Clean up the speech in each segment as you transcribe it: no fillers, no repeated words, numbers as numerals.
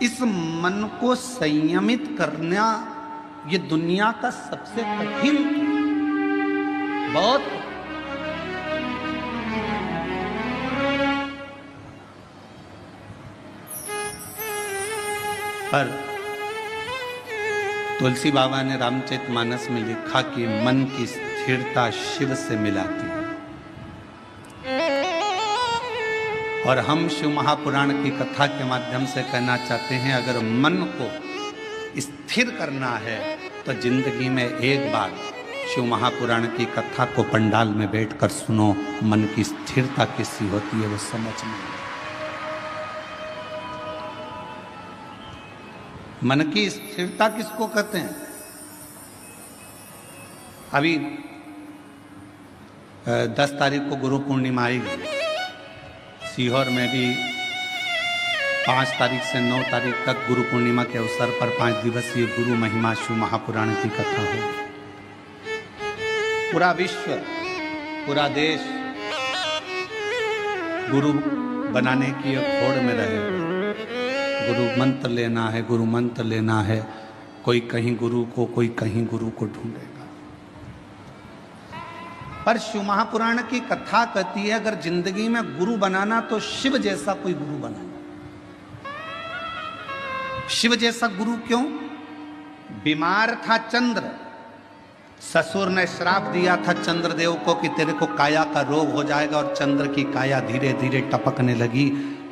इस मन को संयमित करना ये दुनिया का सबसे कठिन, बहुत। पर तुलसी बाबा ने रामचरितमानस में लिखा कि मन की स्थिरता शिव से मिलाती है। और हम शिव महापुराण की कथा के माध्यम से कहना चाहते हैं, अगर मन को स्थिर करना है तो जिंदगी में एक बार शिव महापुराण की कथा को पंडाल में बैठकर सुनो। मन की स्थिरता किसी होती है वो समझ में। मन की स्थिरता किसको कहते हैं? अभी 10 तारीख को गुरु पूर्णिमा आएगी। सीहोर में भी 5 तारीख से 9 तारीख तक गुरु पूर्णिमा के अवसर पर 5 दिवसीय गुरु महिमा शिव महापुराण की कथा हो। पूरा विश्व, पूरा देश गुरु बनाने की एक होड़ में रहे। गुरु मंत्र लेना है, गुरु मंत्र लेना है। कोई कहीं गुरु को, कोई कहीं गुरु को ढूंढेगा। पर शिव महापुराण की कथा कहती है, अगर जिंदगी में गुरु बनाना तो शिव जैसा कोई गुरु बनाना। शिव जैसा गुरु क्यों? बीमार था चंद्र, ससुर ने श्राप दिया था चंद्रदेव को कि तेरे को काया का रोग हो जाएगा। और चंद्र की काया धीरे धीरे टपकने लगी,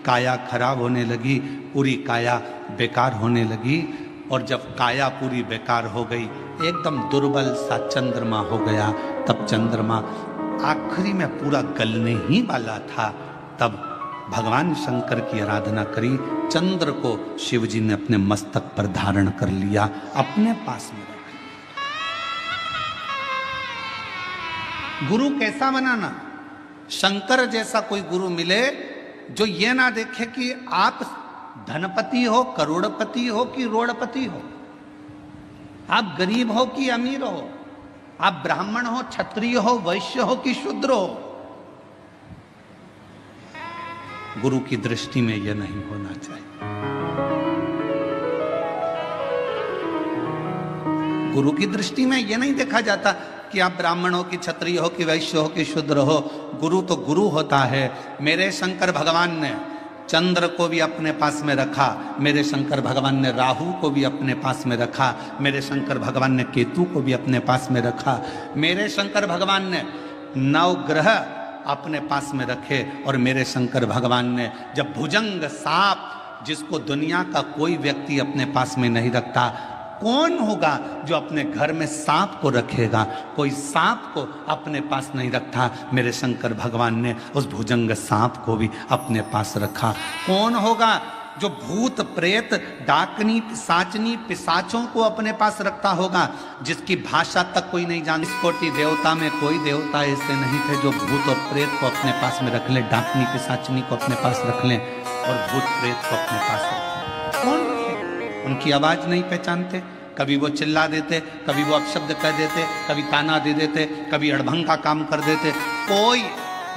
काया खराब होने लगी, पूरी काया बेकार होने लगी। और जब काया पूरी बेकार हो गई, एकदम दुर्बल सा चंद्रमा हो गया। तब चंद्रमा आखिरी में पूरा गलने ही वाला था। तब भगवान शंकर की आराधना करी। चंद्र को शिवजी ने अपने मस्तक पर धारण कर लिया, अपने पास में रखा। गुरु कैसा बनाना? शंकर जैसा कोई गुरु मिले जो ये ना देखे कि आप धनपति हो, करोड़पति हो कि रोड़पति हो, आप गरीब हो कि अमीर हो, आप ब्राह्मण हो, क्षत्रिय हो, वैश्य हो कि शूद्र हो। गुरु की दृष्टि में यह नहीं होना चाहिए। गुरु की दृष्टि में यह नहीं देखा जाता कि आप ब्राह्मण हो कि क्षत्रिय हो कि वैश्य हो कि शूद्र हो। गुरु तो गुरु होता है। मेरे शंकर भगवान ने चंद्र को भी अपने पास में रखा, मेरे शंकर भगवान ने राहु को भी अपने पास में रखा, मेरे शंकर भगवान ने केतु को भी अपने पास में रखा, मेरे शंकर भगवान ने 9 ग्रह अपने पास में रखे। और मेरे शंकर भगवान ने जब भुजंग सांप, जिसको दुनिया का कोई व्यक्ति अपने पास में नहीं रखता, कौन होगा जो अपने घर में सांप को रखेगा? कोई सांप को अपने पास नहीं रखता। मेरे शंकर भगवान ने उस भुजंग सांप को भी अपने पास रखा। कौन होगा जो भूत प्रेत डाकनी पिशाचनी पिशाचों को अपने पास रखता होगा, जिसकी भाषा तक कोई नहीं जानता? इस कोटि देवता में कोई देवता ऐसे नहीं थे जो भूत और प्रेत को अपने पास में रख ले, डाकनी पिशाचनी को अपने पास रख लें और भूत प्रेत को अपने पास रख लें। कौन? उनकी आवाज नहीं पहचानते। कभी वो चिल्ला देते, कभी वो अपशब्द कह देते, कभी ताना दे देते, कभी अड़भंग का काम कर देते। कोई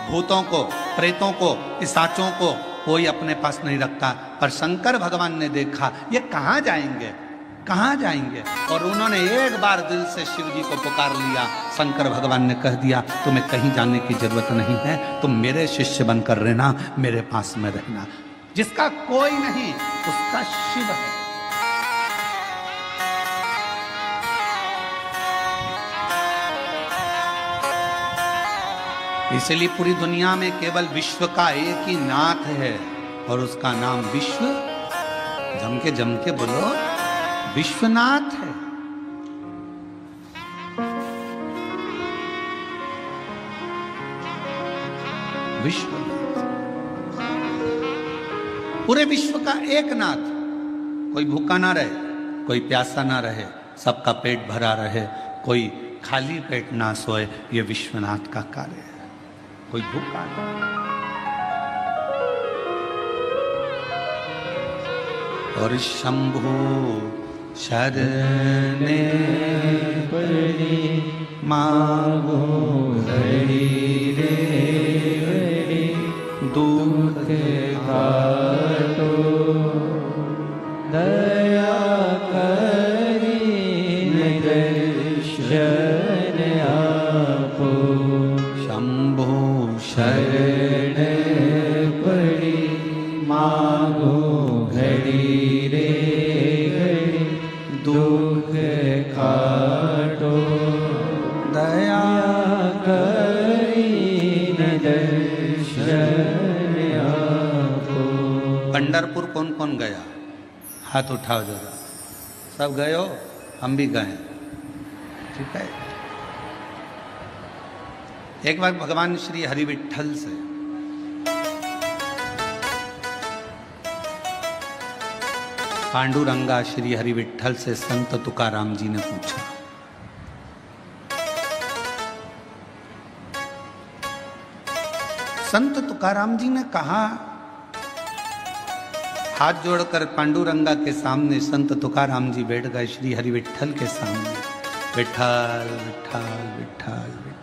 भूतों को, प्रेतों को, पिशाचों को कोई अपने पास नहीं रखता। पर शंकर भगवान ने देखा ये कहाँ जाएंगे, कहाँ जाएंगे? और उन्होंने एक बार दिल से शिव जी को पुकार लिया। शंकर भगवान ने कह दिया तुम्हें कहीं जाने की जरूरत नहीं है, तुम मेरे शिष्य बनकर रहना, मेरे पास में रहना। जिसका कोई नहीं उसका शिव है। इसलिए पूरी दुनिया में केवल विश्व का एक ही नाथ है और उसका नाम विश्व, जम के बोलो, विश्वनाथ है। विश्वनाथ, पूरे विश्व का एक नाथ। कोई भूखा ना रहे, कोई प्यासा ना रहे, सबका पेट भरा रहे, कोई खाली पेट ना सोए, ये विश्वनाथ का कार्य है। कोई भूखा नहीं। और शंभु शरणे पड़ी मांगो हरि रे दुख काटो। मागो घड़ी रे घड़ी दुख काटो दया करीने दर्शन आपो। पंढरपुर कौन कौन गया? हाथ उठाओ जरा। सब गए हो? हम भी गए। ठीक है। एक बार भगवान श्री हरि विठ्ठल से पांडुरंगा श्री हरि विठ्ठल से संत तुकाराम जी ने पूछा, संत तुकाराम जी ने कहा, हाथ जोड़कर पांडुरंगा के सामने संत तुकाराम जी बैठ गए श्री हरि विठ्ठल के सामने। विठ्ठल विठ्ठल विठ्ठल विठ्ठल।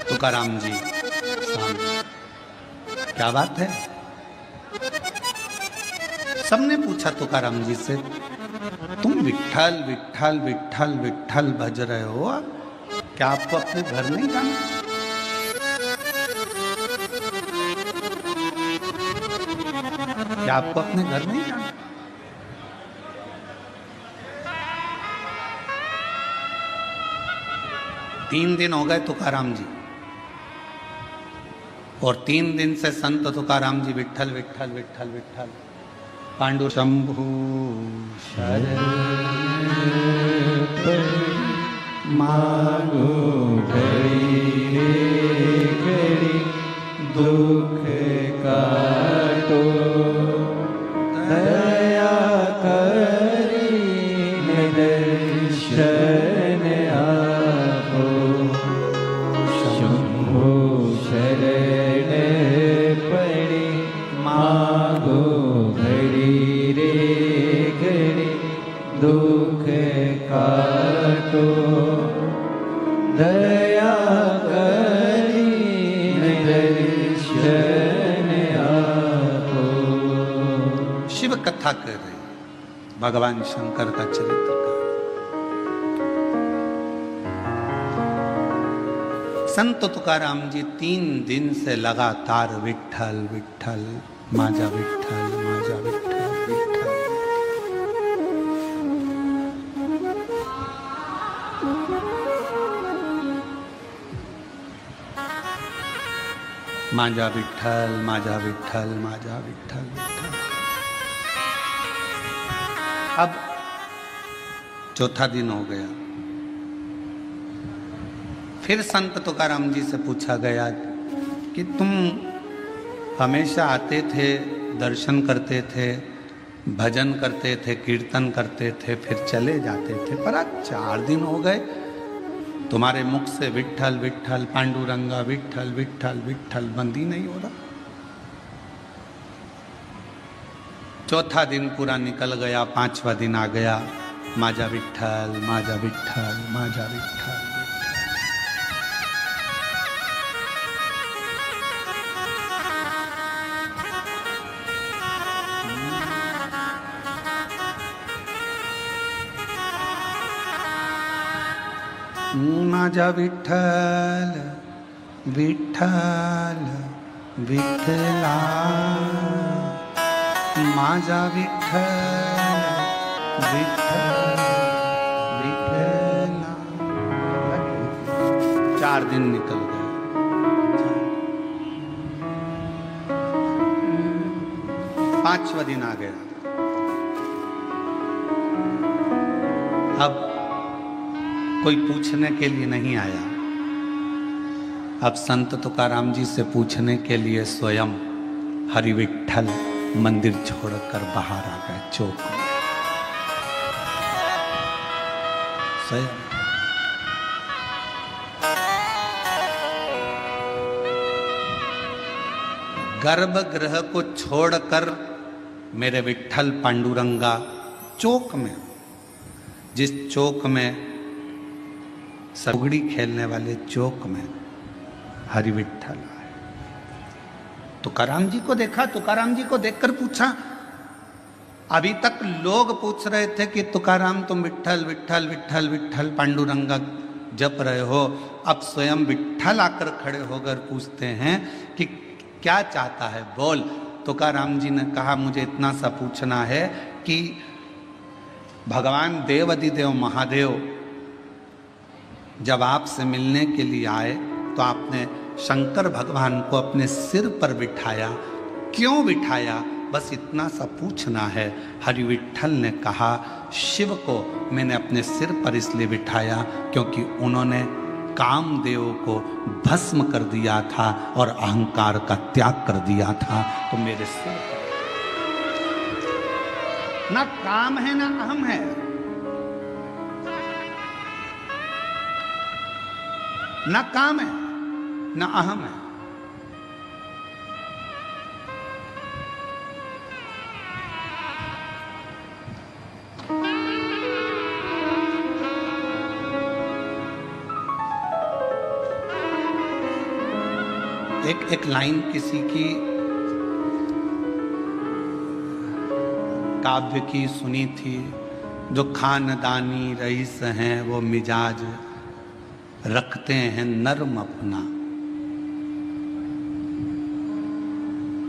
तुकाराम जी सामने, क्या बात है? सबने पूछा तुकाराम जी से, तुम विठ्ठल विठ्ठल विठ्ठल विठ्ठल भज रहे हो, क्या आपको अपने घर नहीं जाना? क्या आपको अपने घर नहीं जाना? तीन दिन हो गए तुकाराम जी, और 3 दिन से संत तुकाराम जी विठ्ठल विठ्ठल विठ्ठल विठ्ठल। पांडु शंभु शरण मांगो घड़ी रे घड़ी दुख काटो दया करीने दर्शन आपो। शंभु शरण पड़ी मांगो घड़ी रे घड़ी दुख काटो दया करीने दर्शन आपो। शिव कथा कर रहे भगवान शंकर का चरित्र का। संत तुकाराम जी 3 दिन से लगातार विठ्ठल विठ्ठल माजा विठ्ठल माजा विठ्ठल विठ्ठल। माजा विठ्ठल माजा विठ्ठल माजा विठ्ठल विठ्ठल। अब 4था दिन हो गया। फिर संत तुकाराम जी से पूछा गया कि तुम हमेशा आते थे, दर्शन करते थे, भजन करते थे, कीर्तन करते थे, फिर चले जाते थे, पर आज 4 दिन हो गए तुम्हारे मुख से विठ्ठल विठ्ठल पांडुरंगा विठ्ठल विठ्ठल विठ्ठल बंद ही नहीं हो रहा। 4था दिन पूरा निकल गया, 5वां दिन आ गया, माजा विठ्ठल माजा विठ्ठल माजा विठ्ठल। माजा विठ्ठल विठ्ठल विठ्ठला माजा विठ्ठल विठ्ठल विठ्ठला। 4 दिन निकल गए। 5वां दिन आ गया। अब कोई पूछने के लिए नहीं आया। अब संत तुकाराम जी से पूछने के लिए स्वयं हरि विठ्ठल मंदिर छोड़कर बाहर आ गए चौक में। स्वयं गर्भगृह को छोड़कर मेरे विठ्ठल पांडुरंगा चौक में, जिस चौक में सगड़ी खेलने वाले चौक में हरि विठ्ठल आए। तुकाराम जी को देखा, तुकाराम जी को देखकर पूछा। अभी तक लोग पूछ रहे थे कि तुकाराम तुम विठ्ठल विठ्ठल विठ्ठल विठ्ठल पांडुरंगा जप रहे हो, अब स्वयं विठ्ठल आकर खड़े होकर पूछते हैं कि क्या चाहता है, बोल। तुकाराम जी ने कहा मुझे इतना सा पूछना है कि भगवान देवाधिदेव महादेव जब आपसे मिलने के लिए आए तो आपने शंकर भगवान को अपने सिर पर बिठाया, क्यों बिठाया, बस इतना सा पूछना है। हरि विठ्ठल ने कहा शिव को मैंने अपने सिर पर इसलिए बिठाया क्योंकि उन्होंने कामदेव को भस्म कर दिया था और अहंकार का त्याग कर दिया था, तो मेरे सिर पर ना काम है ना अहम है, ना काम है ना अहम है। एक लाइन किसी की काव्य की सुनी थी, जो खानदानी रईस हैं वो मिजाज रखते हैं नर्म अपना।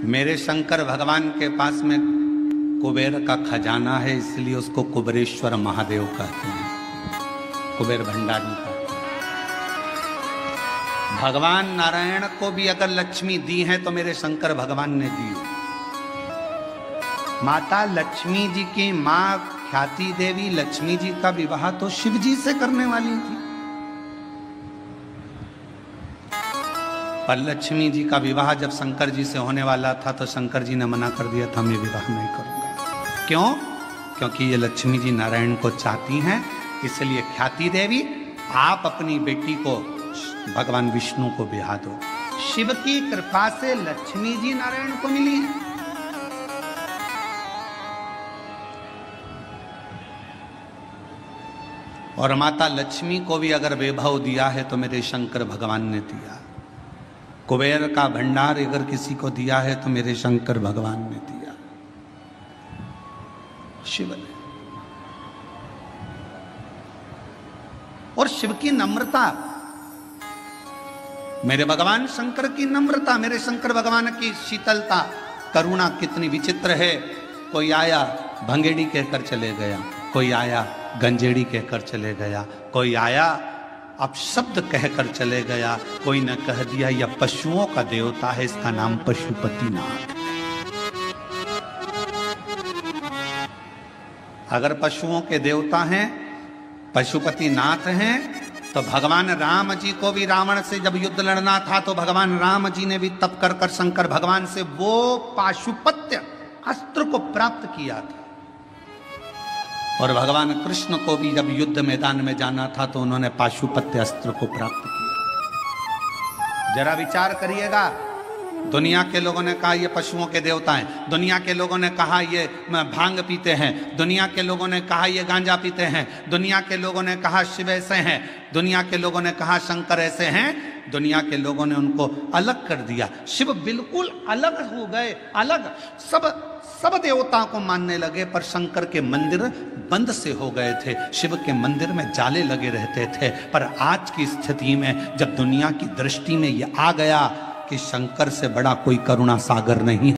मेरे शंकर भगवान के पास में कुबेर का खजाना है, इसलिए उसको कुबेरेश्वर महादेव कहते हैं, कुबेर भंडारी कहते हैं। भगवान नारायण को भी अगर लक्ष्मी दी है तो मेरे शंकर भगवान ने दी। माता लक्ष्मी जी की मां ख्याति देवी लक्ष्मी जी का विवाह तो शिव जी से करने वाली थी, पर लक्ष्मी जी का विवाह जब शंकर जी से होने वाला था तो शंकर जी ने मना कर दिया था, मैं विवाह नहीं करूंगा। क्यों? क्योंकि ये लक्ष्मी जी नारायण को चाहती हैं, इसलिए ख्याति देवी आप अपनी बेटी को भगवान विष्णु को ब्याह दो। शिव की कृपा से लक्ष्मी जी नारायण को मिली है। और माता लक्ष्मी को भी अगर वैभव दिया है तो मेरे शंकर भगवान ने दिया। कुबेर का भंडार अगर किसी को दिया है तो मेरे शंकर भगवान ने दिया, शिव ने। और शिव की नम्रता, मेरे भगवान शंकर की नम्रता, मेरे शंकर भगवान की शीतलता, करुणा कितनी विचित्र है। कोई आया भंगेड़ी कहकर चले गया, कोई आया गंजेड़ी कहकर चले गया, कोई आया अपशब्द कहकर चले गया, कोई ने कह दिया यह पशुओं का देवता है, इसका नाम पशुपतिनाथ। अगर पशुओं के देवता हैं, पशुपतिनाथ हैं, तो भगवान राम जी को भी रावण से जब युद्ध लड़ना था तो भगवान राम जी ने भी तप कर कर शंकर भगवान से वो पाशुपत्य अस्त्र को प्राप्त किया था। और भगवान कृष्ण को भी जब युद्ध मैदान में जाना था तो उन्होंने पाशुपत्य अस्त्र को प्राप्त किया। जरा विचार करिएगा, दुनिया के लोगों ने कहा ये पशुओं के देवता हैं, दुनिया के लोगों ने कहा ये भांग पीते हैं, दुनिया के लोगों ने कहा ये गांजा पीते हैं, दुनिया के लोगों ने कहा शिव ऐसे हैं, दुनिया के लोगों ने कहा शंकर ऐसे हैं। दुनिया के लोगों ने उनको अलग कर दिया, शिव बिल्कुल अलग हो गए, अलग सब देवताओं को मानने लगे, पर शंकर के मंदिर बंद से हो गए थे, शिव के मंदिर में जाले लगे रहते थे। पर आज की स्थिति में जब दुनिया की दृष्टि में यह आ गया कि शंकर से बड़ा कोई करुणा सागर नहीं